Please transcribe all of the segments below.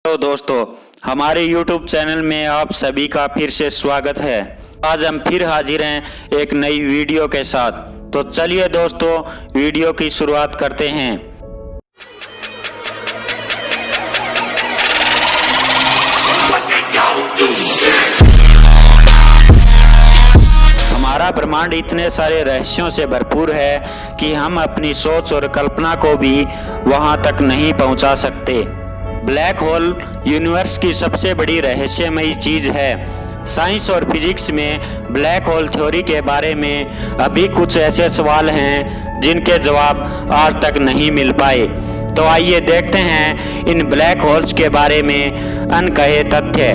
तो दोस्तों, हमारे YouTube चैनल में आप सभी का फिर से स्वागत है। आज हम फिर हाजिर हैं एक नई वीडियो के साथ। तो चलिए दोस्तों, वीडियो की शुरुआत करते हैं। हमारा ब्रह्मांड इतने सारे रहस्यों से भरपूर है कि हम अपनी सोच और कल्पना को भी वहां तक नहीं पहुंचा सकते। ब्लैक होल यूनिवर्स की सबसे बड़ी रहस्यमयी चीज है। साइंस और फिजिक्स में ब्लैक होल थ्योरी के बारे में अभी कुछ ऐसे सवाल हैं जिनके जवाब आज तक नहीं मिल पाए। तो आइए देखते हैं इन ब्लैक होल्स के बारे में अनकहे तथ्य।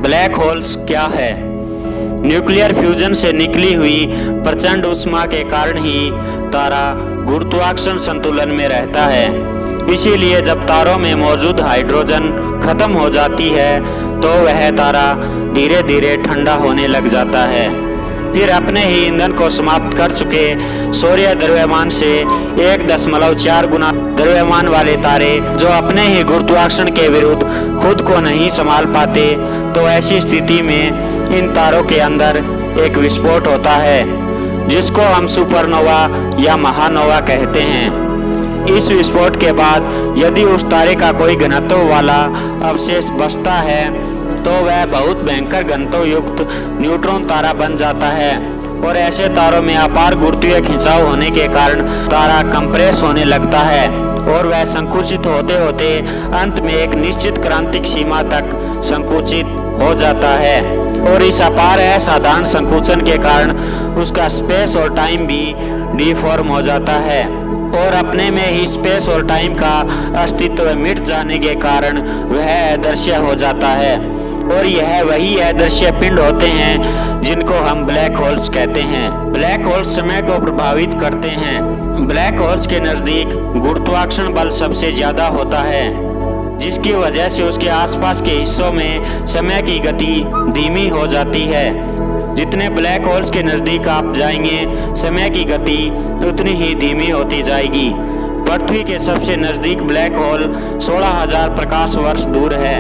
ब्लैक होल्स क्या है? न्यूक्लियर फ्यूजन से निकली हुई प्रचंड ऊष्मा के कारण ही तारा गुरुत्वाकर्षण संतुलन में रहता है। इसीलिए जब तारों में मौजूद हाइड्रोजन खत्म हो जाती है तो वह तारा धीरे धीरे ठंडा होने लग जाता है। फिर अपने ही ईंधन को समाप्त कर चुके सूर्य द्रव्यमान से 1.4 गुना द्रव्यमान वाले तारे जो अपने ही गुरुत्वाकर्षण के विरुद्ध खुद को नहीं संभाल पाते, तो ऐसी स्थिति में इन तारों के अंदर एक विस्फोट होता है जिसको हम सुपरनोवा या महानोवा कहते हैं। इस विस्फोट के बाद यदि उस तारे का कोई घनत्व वाला अवशेष बचता है तो वह बहुत भयंकर घनत्व युक्त न्यूट्रॉन तारा बन जाता है। और ऐसे तारों में अपार गुरुत्वीय खिंचाव होने के कारण तारा कंप्रेस होने लगता है और वह संकुचित होते होते अंत में एक निश्चित क्रांतिक सीमा तक संकुचित हो जाता है। और इस अपार असाधारण संकुचन के कारण उसका स्पेस और टाइम भी डिफॉर्म हो जाता है और अपने में ही स्पेस और टाइम का अस्तित्व मिट जाने के कारण वह अदृश्य हो जाता है। और यह वही अदृश्य पिंड होते हैं जिनको हम ब्लैक होल्स कहते हैं। ब्लैक होल्स समय को प्रभावित करते हैं। ब्लैक होल्स के नजदीक गुरुत्वाकर्षण बल सबसे ज्यादा होता है, जिसकी वजह से उसके आसपास के हिस्सों में समय की गति धीमी हो जाती है। जितने ब्लैक होल्स के नजदीक आप जाएंगे, समय की गति उतनी ही धीमी होती जाएगी। पृथ्वी के सबसे नजदीक ब्लैक होल 16,000 प्रकाश वर्ष दूर है।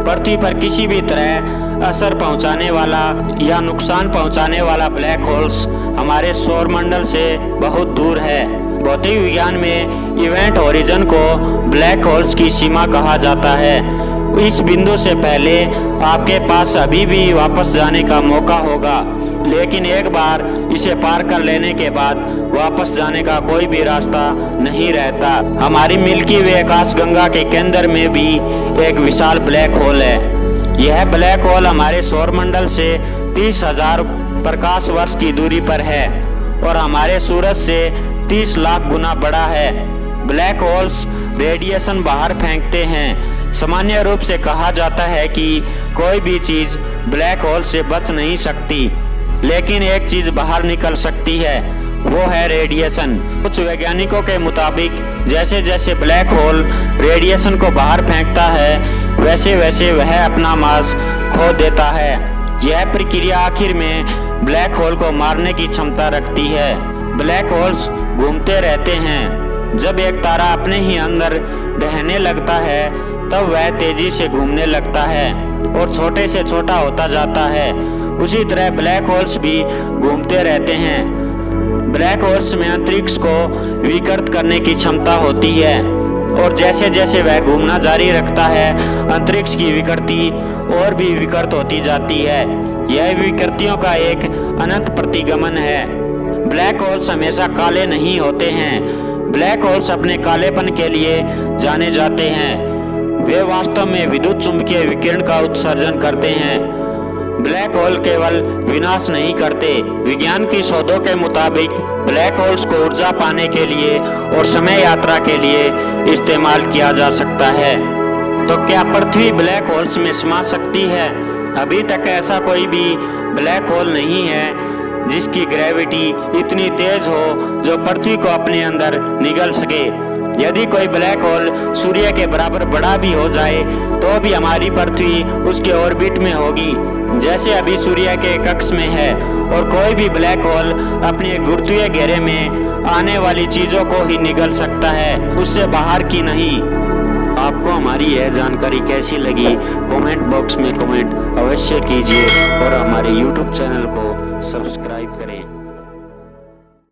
पृथ्वी पर किसी भी तरह असर पहुंचाने वाला या नुकसान पहुंचाने वाला ब्लैक होल्स हमारे सौरमंडल से बहुत दूर है। भौतिक विज्ञान में इवेंट होरिजन को ब्लैक होल्स की सीमा कहा जाता है। इस बिंदु से पहले आपके पास अभी भी वापस जाने का मौका होगा, लेकिन एक बार इसे पार कर लेने के बाद वापस जाने का कोई भी रास्ता नहीं रहता। हमारी मिल्की वे आकाशगंगा के केंद्र में भी एक विशाल ब्लैक होल है। यह ब्लैक होल हमारे सौरमंडल से 30,000 प्रकाश वर्ष की दूरी पर है और हमारे सूरज से 30 लाख गुना बड़ा है। ब्लैक होल्स रेडिएशन बाहर फेंकते हैं। सामान्य रूप से कहा जाता है कि कोई भी चीज ब्लैक होल से बच नहीं सकती, लेकिन एक चीज बाहर निकल सकती है, वो है रेडिएशन। कुछ वैज्ञानिकों के मुताबिक जैसे जैसे ब्लैक होल रेडिएशन को बाहर फेंकता है, वैसे वैसे वह अपना मास खो देता है। यह प्रक्रिया आखिर में ब्लैक होल को मारने की क्षमता रखती है। ब्लैक होल्स घूमते रहते हैं। जब एक तारा अपने ही अंदर ढहने लगता है तब वह तेजी से घूमने लगता है और छोटे से छोटा होता जाता है। उसी तरह ब्लैक होल्स भी घूमते रहते हैं। ब्लैक होल्स में अंतरिक्ष को विकृत करने की क्षमता होती है और जैसे जैसे वह घूमना जारी रखता है, अंतरिक्ष की विकृति और भी विकृत होती जाती है। यह विकृतियों का एक अनंत प्रतिगमन है। ब्लैक होल्स हमेशा काले नहीं होते हैं। ब्लैक होल्स अपने कालेपन के लिए जाने जाते हैं। वे वास्तव में विद्युत चुंबकीय विकिरण का उत्सर्जन करते हैं। ब्लैक होल केवल विनाश नहीं करते। विज्ञान की शोधों के मुताबिक ब्लैक होल्स को ऊर्जा पाने के लिए और समय यात्रा के लिए इस्तेमाल किया जा सकता है। तो क्या पृथ्वी ब्लैक होल्स में समा सकती है? अभी तक ऐसा कोई भी ब्लैक होल नहीं है जिसकी ग्रेविटी इतनी तेज हो जो पृथ्वी को अपने अंदर निगल सके। यदि कोई ब्लैक होल सूर्य के बराबर बड़ा भी हो जाए तो भी हमारी पृथ्वी उसके ऑर्बिट में होगी, जैसे अभी सूर्य के कक्ष में है। और कोई भी ब्लैक होल अपने गुरुत्वीय घेरे में आने वाली चीजों को ही निगल सकता है, उससे बाहर की नहीं। आपको हमारी यह जानकारी कैसी लगी कमेंट बॉक्स में कमेंट अवश्य कीजिए और हमारे YouTube चैनल को सब्सक्राइब करें।